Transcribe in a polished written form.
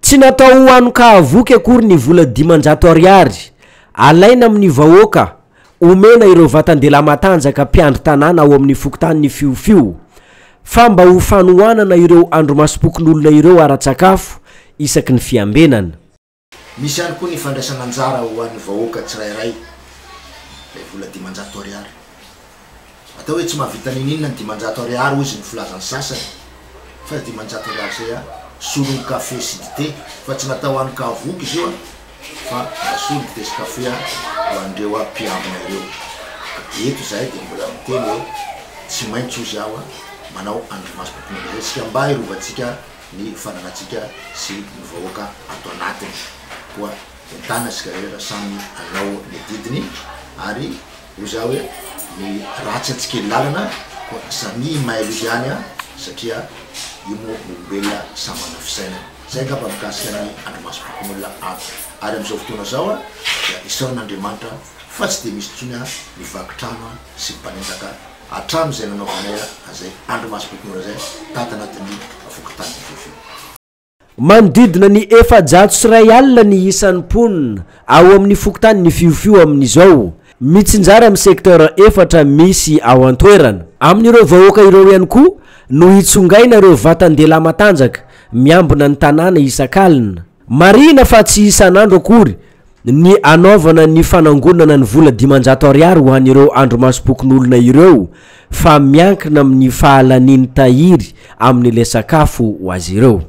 Tsy natao hoano kahavoky akory ny vola 500 ariary alaina amin'ny vahoaka omena ireo vatandela-matanjaka mpiandry tanàna ao amin'ny fokontany fiofio fa mba ho fanohanana ireo andromasom-pokon'olona ireo ara-tsakafo isaky ny fiambenana. Misy ihany koa ny fandraisana anjara ho an'ny vahoaka tsirairay le vola 500 ariary. Atao hoe tsy mahavita ninina ny 500 ariary izy ny filazany sasany fa 500 ariary zay solony kafe sy dité fa tsy natao hoan'ny kahavoky izy io fa solony dité sy kafe ho andreo mpiambina ireo. Eto zay dia mbola miteny hoe tsy maintsy izy aho manao andromasom-pokon'olona isika mba hirovantsika ny fananatsika sy ny vahoaka ato anatiny koa entana sika rehetra samy anao ny didiny ary oza hoe ny ratsy antsika lalana koa samy mailo ihany satria io mo olombelona samana fisainana. Zay ngamba mikasika ny andromasom-pokon'olona ato ary amin'izao fotoana zao dia isaon'Andriamanitra fa tsy dia misy tsony ny vakitrano sy mpanendaka atrano zay nanaovanay zay andromasom-pokon'olona zay tato anatin'ny fokontany fiofio. Manodidina ny 700 sy 1 alina ny isan'ny mponina ao amin'ny fokontany ny fiofio amin'izao mitsinjara amin'ny sekteur 4 misy ao an-toerana. Amin'ireo vahoaka ireo ihany koa no hitsongaina ireo vatandela-matanjaka miambina ny tanàna isan-kalina. Marina fa tsy isan'andro akory ny anaovana ny fanangonana ny vola 500 ariary ho an'ireo andromasom-pokon'olona ireo fa miankina amin'ny fahalaniany tahiry amin'ilay sakafo ho azy ireo.